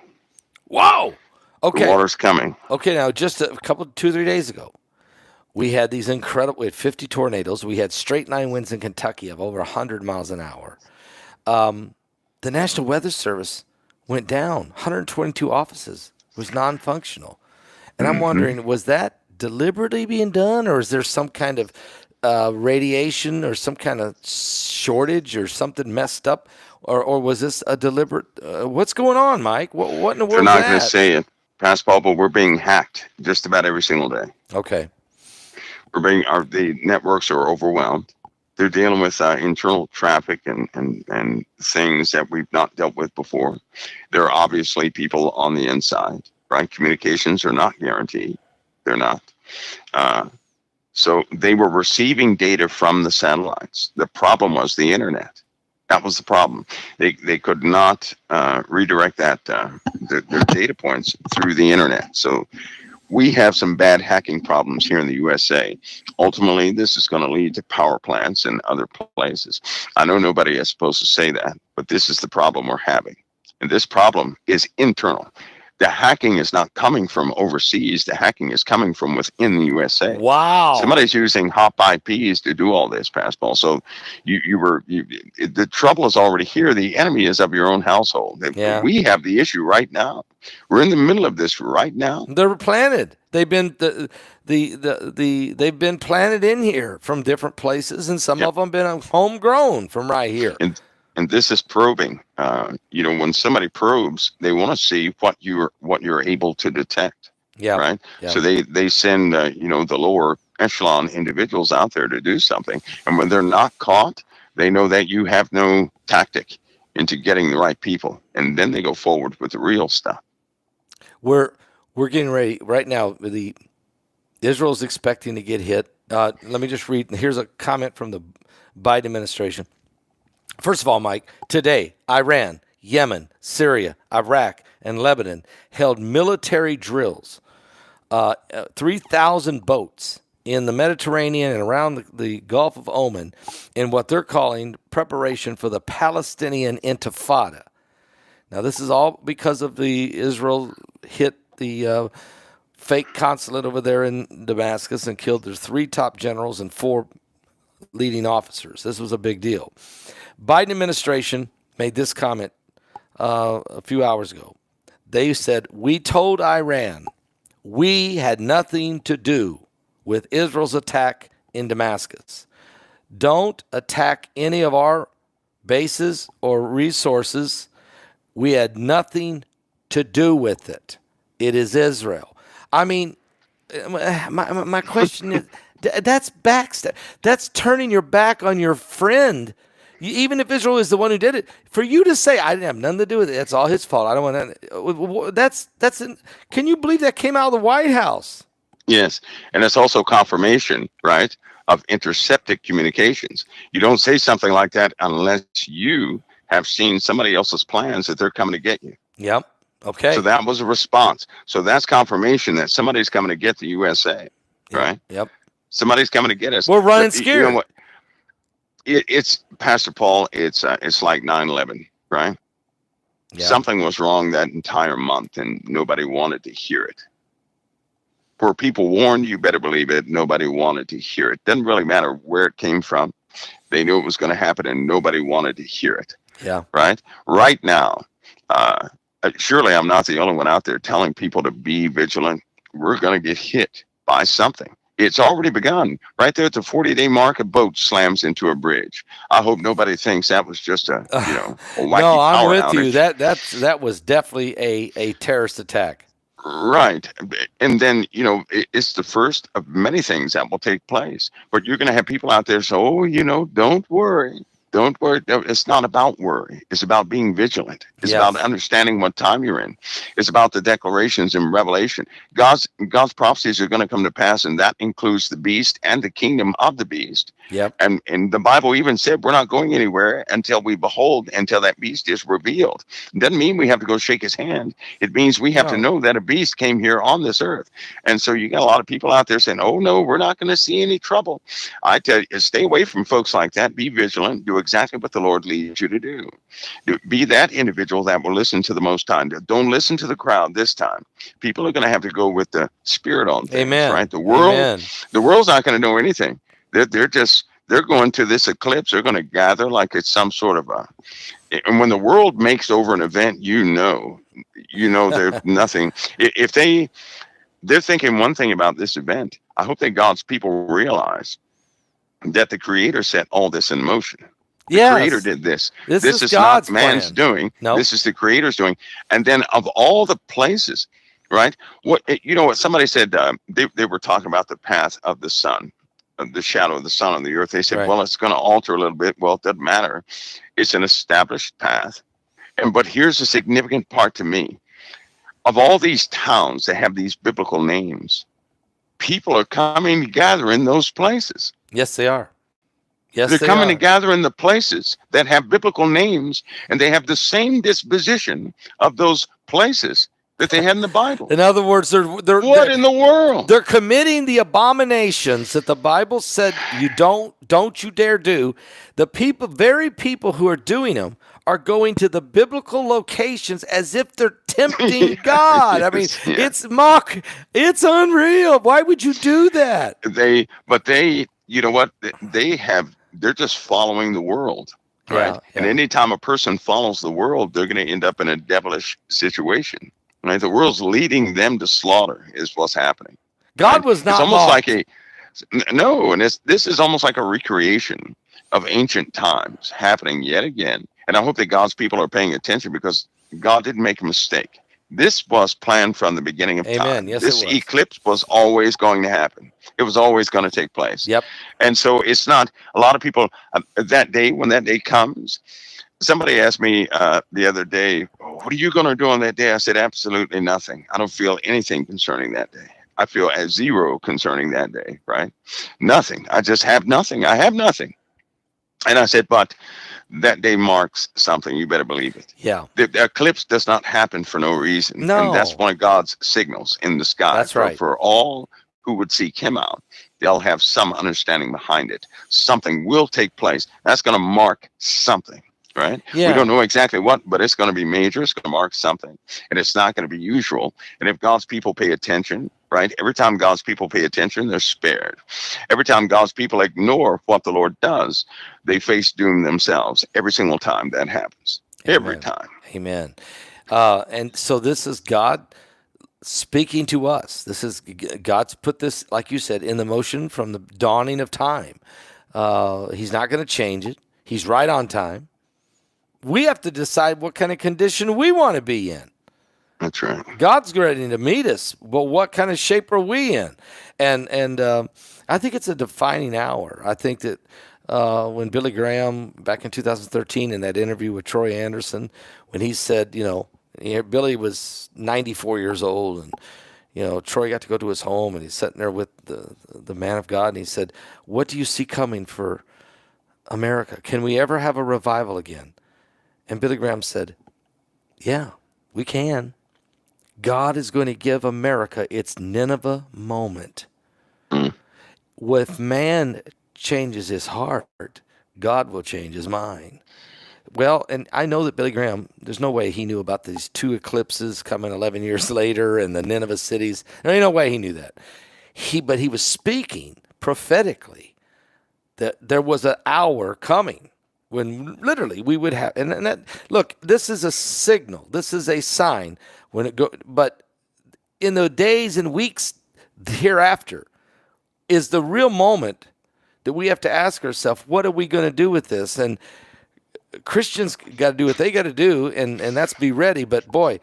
Whoa. The Okay. water's coming. Okay. Now, just a couple, 2, 3 days ago, we had these incredible. We had 50 tornadoes. We had straight line winds in Kentucky of over 100 miles an hour. The National Weather Service went down. 122 offices was non-functional, and I'm Hmm. wondering, was that deliberately being done, or is there some kind of radiation or some kind of shortage or something messed up, or was this a deliberate? What's going on, Mike? What in the They're world's not going to that? say it, Pastor Paul, but we're being hacked just about every single day. Okay. The networks are overwhelmed. They're dealing with internal traffic and things that we've not dealt with before. There are obviously people on the inside, right? Communications are not guaranteed. They're not. Uh, so they were receiving data from the satellites. The problem was the internet. That was the problem. They could not redirect their data points through the internet. So we have some bad hacking problems here in the USA. Ultimately, this is going to lead to power plants and other places. I know nobody is supposed to say that, but this is the problem we're having. And this problem is internal. The hacking is not coming from overseas. The hacking is coming from within the USA. Wow. Somebody's using hop IPs to do all this, Pascal. So the trouble is already here. The enemy is of your own household. Yeah. We have the issue right now. We're in the middle of this right now. They're planted. They've been they've been planted in here from different places, and some Yep. of them been homegrown from right here. And this is probing. When somebody probes, they want to see what you're able to detect, Yeah, right? yeah. So they send the lower echelon individuals out there to do something, and when they're not caught, they know that you have no tactic into getting the right people, and then they go forward with the real stuff. We're we're getting ready right now. The Israel's expecting to get hit. Let me just read. Here's a comment from the Biden administration. First of all, Mike, today, Iran, Yemen, Syria, Iraq, and Lebanon held military drills. 3,000 boats in the Mediterranean and around the Gulf of Oman in what they're calling preparation for the Palestinian Intifada. Now, this is all because of the Israel hit the fake consulate over there in Damascus and killed their 3 top generals and 4 leading officers. This was a big deal. Biden administration made this comment a few hours ago. They said, "We told Iran we had nothing to do with Israel's attack in Damascus. Don't attack any of our bases or resources. We had nothing to do with it. It is Israel." I mean, my question is, that's backstab. That's turning your back on your friend. Even if Israel is the one who did it, for you to say I didn't have nothing to do with it, it's all his fault. I don't want to. Can you believe that came out of the White House? Yes, and it's also confirmation, right, of intercepted communications. You don't say something like that unless you have seen somebody else's plans that they're coming to get you. Yep. So Okay. that was a response. So that's confirmation that somebody's coming to get the USA, Yep. right? Yep. Somebody's coming to get us. We're running You know scared. what? It's Pastor Paul. It's like 9/11, right? Yeah. Something was wrong that entire month, and nobody wanted to hear it. Where people warned, you better believe it. Nobody wanted to hear it. Doesn't really matter where it came from. They knew it was going to happen, and nobody wanted to hear it. Yeah. Right? Right now, uh, surely I'm not the only one out there telling people to be vigilant. We're going to get hit by something. It's already begun. Right there at the 40-day mark, a boat slams into a bridge. I hope nobody thinks that was just a No, wacky I'm power with you. outage. That was definitely a terrorist attack. Right. And then, it's the first of many things that will take place. But you're going to have people out there say, oh, don't worry. Don't worry. No, it's not about worry. It's about being vigilant. It's about Yes. understanding what time you're in. It's about the declarations in Revelation. God's prophecies are going to come to pass, and that includes the beast and the kingdom of the beast. Yep. And the Bible even said we're not going anywhere until we behold, until that beast is revealed. It doesn't mean we have to go shake his hand. It means we have to No. know that a beast came here on this earth. And so you got a lot of people out there saying, "Oh no, we're not going to see any trouble." I tell you, stay away from folks like that. Be vigilant. Do exactly what the Lord leads you to do. Be that individual that will listen to the Most High. Don't listen to the crowd this time. People are going to have to go with the Spirit on things, Amen. right? Amen. The world's not going to know anything. They're going to this eclipse. They're going to gather like it's some sort of a. And when the world makes over an event, there's nothing. If they're thinking one thing about this event, I hope that God's people realize that the Creator set all this in motion. The Creator Yes. did this. This This is is not God's man's plan. doing. Nope. This is the Creator's doing. And then of all the places, right? What somebody said, they were talking about the path of the sun, the shadow of the sun on the earth. They said, Right. well, it's going to alter a little bit. Well, it doesn't matter. It's an established path. But here's a significant part to me. Of all these towns that have these biblical names, people are coming to gather in those places. Yes, they are. Yes, They're they coming are. to gather in the places that have biblical names, and they have the same disposition of those places that they had in the Bible. In other words, they're What in the world? they're committing the abominations that the Bible said you don't you dare do. The very people who are doing them are going to the biblical locations as if they're tempting God. I mean, Yes. it's unreal. Why would you do that? You know what? They're just following the world, right? Yeah, And yeah. anytime a person follows the world, they're going to end up in a devilish situation, right? The world's leading them to slaughter is what's happening. God Right? was It's not almost mocked. like no, and this is almost like a recreation of ancient times happening yet again. And I hope that God's people are paying attention because God didn't make a mistake. This was planned from the beginning of Amen. time. Yes, This it was. eclipse was always going to happen. It was always going to take place. Yep. And so it's not a lot of people that day, when that day comes, somebody asked me the other day, what are you going to do on that day? I said, absolutely nothing. I don't feel anything concerning that day. I feel at zero concerning that day, right? Nothing. I just have nothing. I have nothing. And I said, but that day marks something. You better believe it. Yeah. The eclipse does not happen for no reason. No. And that's one of God's signals in the sky. That's right. For all who would seek him out, they'll have some understanding behind it. Something will take place. That's going to mark something, right? Yeah. We don't know exactly what, but it's going to be major. It's going to mark something. And it's not going to be usual. And if God's people pay attention, right? Every time God's people pay attention, they're spared. Every time God's people ignore what the Lord does, they face doom themselves. Every single time that happens. Amen. Every time. Amen. And so this is God speaking to us. This is God's put this, like you said, in the motion from the dawning of time. He's not going to change it. He's right on time. We have to decide what kind of condition we want to be in. That's right. God's ready to meet us, but what kind of shape are we in? And I think it's a defining hour. I think that when Billy Graham, back in 2013, in that interview with Troy Anderson, when he said, Billy was 94 years old, and Troy got to go to his home, and he's sitting there with the man of God, and he said, "What do you see coming for America? Can we ever have a revival again?" And Billy Graham said, "Yeah, we can. God is going to give America its Nineveh moment. If man changes his heart, God will change his mind." Well, and I know that Billy Graham, there's no way he knew about these two eclipses coming 11 years later and the Nineveh cities. There's no way he knew that. But he was speaking prophetically that there was an hour coming when literally we would have, and that, look, this is a signal. This is a sign when it go, but in the days and weeks hereafter is the real moment that we have to ask ourselves, what are we going to do with this? And Christians got to do what they got to do, and that's be ready. But boy,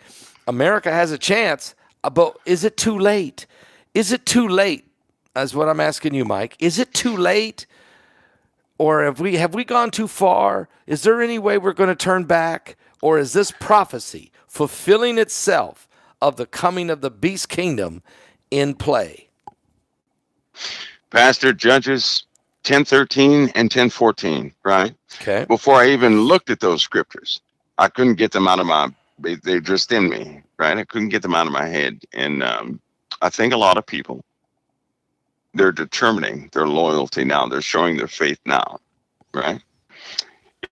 America has a chance. But is it too late? Is it too late? That's what I'm asking you, Mike. Is it too late? Or have we gone too far? Is there any way we're going to turn back? Or is this prophecy fulfilling itself of the coming of the beast kingdom in play? Pastor, Judges 10:13 and 10:14, right? Okay. Before I even looked at those scriptures, I couldn't get them out of they're just in me, right? I couldn't get them out of my head. And I think a lot of people, they're determining their loyalty now. They're showing their faith now, right?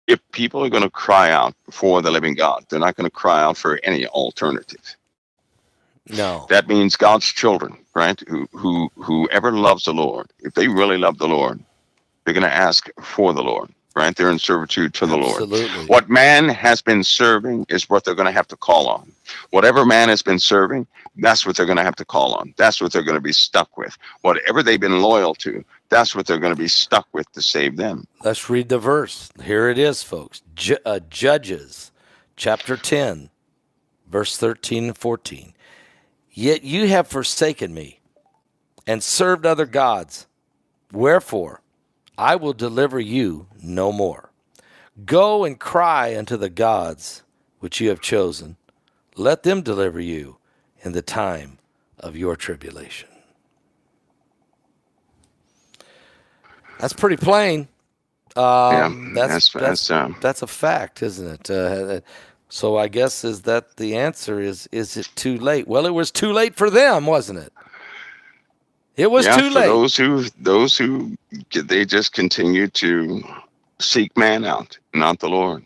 If people are going to cry out for the living God, they're not going to cry out for any alternative. No. That means God's children, right? Whoever loves the Lord, if they really love the Lord, they're going to ask for the Lord, right? They're in servitude to the Lord. Absolutely. What man has been serving is what they're going to have to call on. Whatever man has been serving, that's what they're going to have to call on. That's what they're going to be stuck with. Whatever they've been loyal to, that's what they're going to be stuck with to save them. Let's read the verse. Here it is, folks. Judges chapter 10, verse 13 and 14. Yet you have forsaken me and served other gods. Wherefore, I will deliver you no more. Go and cry unto the gods which you have chosen. Let them deliver you in the time of your tribulation. That's pretty plain. That's a fact, isn't it? So I guess is that the answer is it too late? Well, it was too late for them, wasn't it? It was too late. Those who they just continue to seek man out, not the Lord.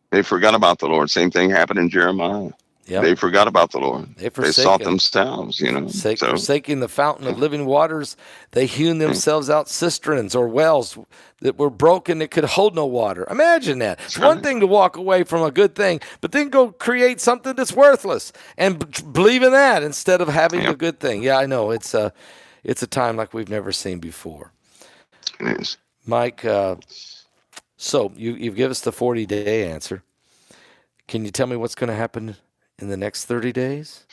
They forgot about the Lord. Same thing happened in Jeremiah. Yep. They forgot about the Lord. They sought themselves, Forsaking the fountain of living waters, they hewn themselves out cisterns or wells that were broken that could hold no water. Imagine that. It's one thing to walk away from a good thing, but then go create something that's worthless and believe in that instead of having a good thing. Yeah, I know. It's a time like we've never seen before. It is. Mike, so you've given us the 40-day answer. Can you tell me what's going to happen in the next 30 days?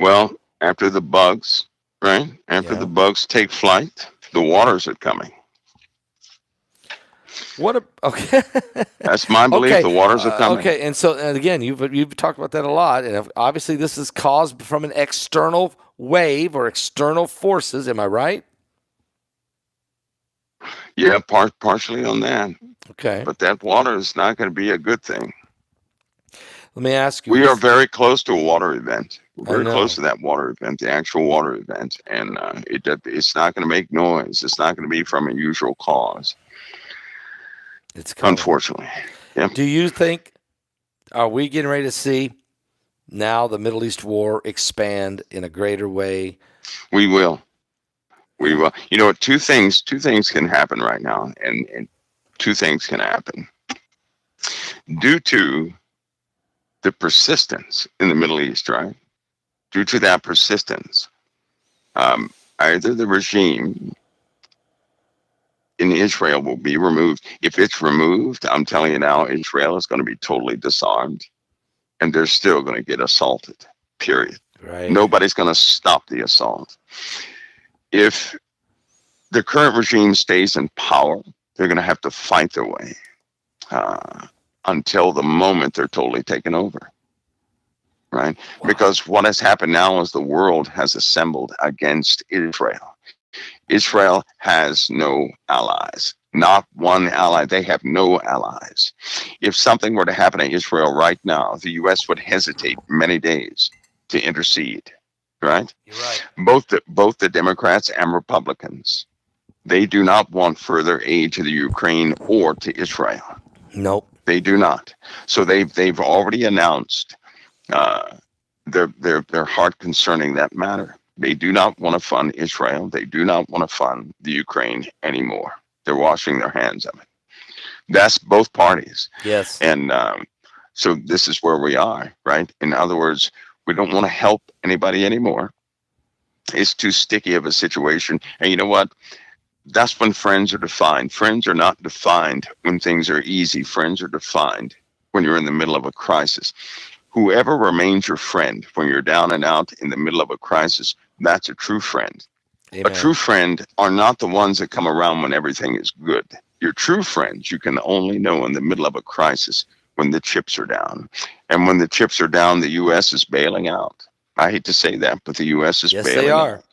Well, after the bugs, right? After the bugs take flight, the waters are coming. Okay. That's my belief. Okay. The waters are coming. Okay, and again, you've talked about that a lot, and obviously this is caused from an external wave or external forces. Am I right? Yeah, partially on that. Okay. But that water is not going to be a good thing. Let me ask you. We are very close to a water event. We're very close to that water event, the actual water event. And it's not going to make noise. It's not going to be from a usual cause. It's coming. Unfortunately. Yeah. Do you think, are we getting ready to see now the Middle East war expand in a greater way? We will. We will. You know, two things can happen right now. And two things can happen. Due to the persistence in the Middle East, right? Due to that persistence, either the regime in Israel will be removed. If it's removed, I'm telling you now, Israel is going to be totally disarmed, and they're still going to get assaulted, period. Right. Nobody's going to stop the assault. If the current regime stays in power, they're going to have to fight their way until the moment they're totally taken over, right? Wow. Because what has happened now is the world has assembled against Israel. Israel has no allies, not one ally. They have no allies. If something were to happen to Israel right now, the U.S. would hesitate many days to intercede, right? You're right. Both the Democrats and Republicans, they do not want further aid to the Ukraine or to Israel. Nope. They do not. So they've already announced their heart concerning that matter. They do not want to fund Israel. They do not want to fund the Ukraine anymore. They're washing their hands of it. That's both parties. Yes. And so this is where we are, right? In other words, we don't want to help anybody anymore. It's too sticky of a situation. And you know what? That's when friends are defined. Friends are not defined when things are easy. Friends are defined when you're in the middle of a crisis. Whoever remains your friend when you're down and out in the middle of a crisis, that's a true friend. Amen. A true friend are not the ones that come around when everything is good. Your true friends you can only know in the middle of a crisis when the chips are down. And when the chips are down, the U.S. is bailing out. I hate to say that, but the U.S. is Yes, they bailing are. out.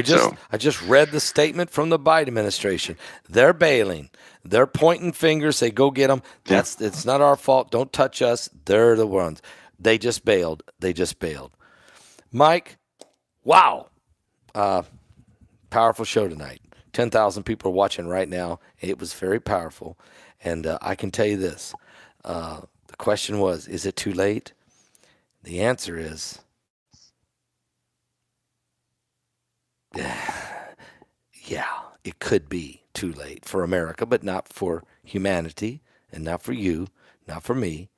So, I just read the statement from the Biden administration. They're bailing. They're pointing fingers. Say, go get them. yeah. It's not our fault. Don't touch us. They're the ones. They just bailed. They just bailed. Mike, wow. Powerful show tonight. 10,000 people are watching right now. It was very powerful. And I can tell you this. The question was, is it too late? The answer is, yeah, it could be too late for America, but not for humanity and not for you, not for me,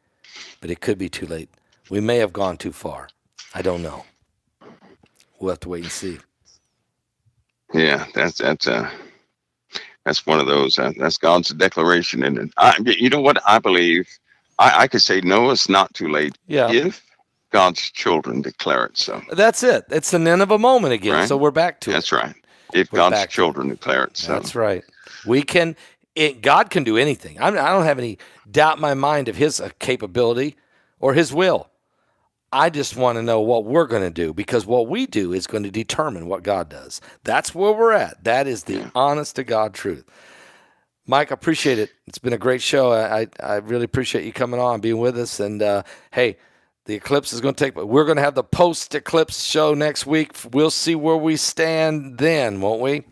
but it could be too late. We may have gone too far. I don't know. We'll have to wait and see. Yeah, that's one of those. That's God's declaration, and you know what I believe. I could say no, it's not too late Yeah, if God's children declare it so. that's it. It's the Nineveh moment again. Right? So we're back to That's it. right. If We're God's back to it. children declare it so. That's right. We can. God can do anything. I don't have any doubt in my mind of His capability or His will. I just want to know what we're going to do, because what we do is going to determine what God does. That's where we're at. That is the honest to God truth. Mike, I appreciate it. It's been a great show. I really appreciate you coming on, being with us. And hey, the eclipse is going to take. We're going to have the post-eclipse show next week. We'll see where we stand then, won't we?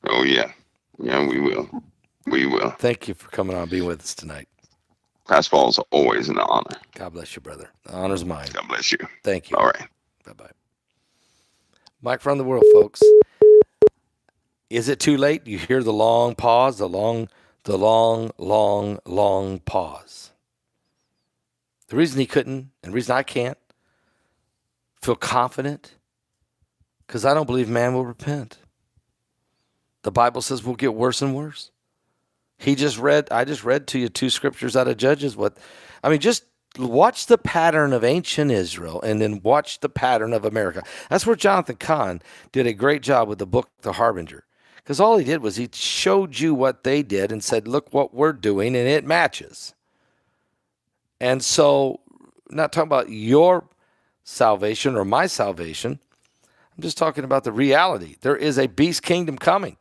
Oh yeah, yeah, we will. We will. Thank you for coming on, being with us tonight. Pastor Paul is always an honor. God bless you, brother. The honor's mine. God bless you. Thank you. All right. Bye-bye. Mike from the world, folks. Is it too late? You hear the long pause, the long pause. The reason he couldn't, and the reason I can't feel confident, because I don't believe man will repent. The Bible says we'll get worse and worse. I just read to you 2 scriptures out of Judges. Just watch the pattern of ancient Israel and then watch the pattern of America. That's where Jonathan Cahn did a great job with the book, The Harbinger. Because all he did was he showed you what they did and said, look what we're doing, and it matches. And so, I'm not talking about your salvation or my salvation. I'm just talking about the reality. There is a beast kingdom coming.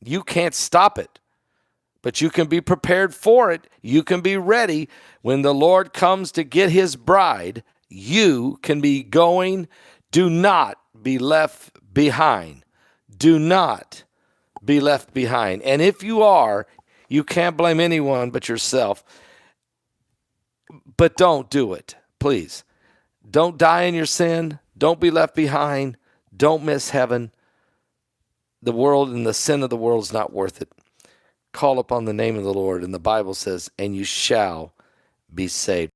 You can't stop it, but you can be prepared for it. You can be ready when the Lord comes to get his bride. You can be going. Do not be left behind. Do not be left behind. And if you are, you can't blame anyone but yourself. But don't do it, please. Don't die in your sin. Don't be left behind. Don't miss heaven. The world and the sin of the world is not worth it. Call upon the name of the Lord, and the Bible says, and you shall be saved.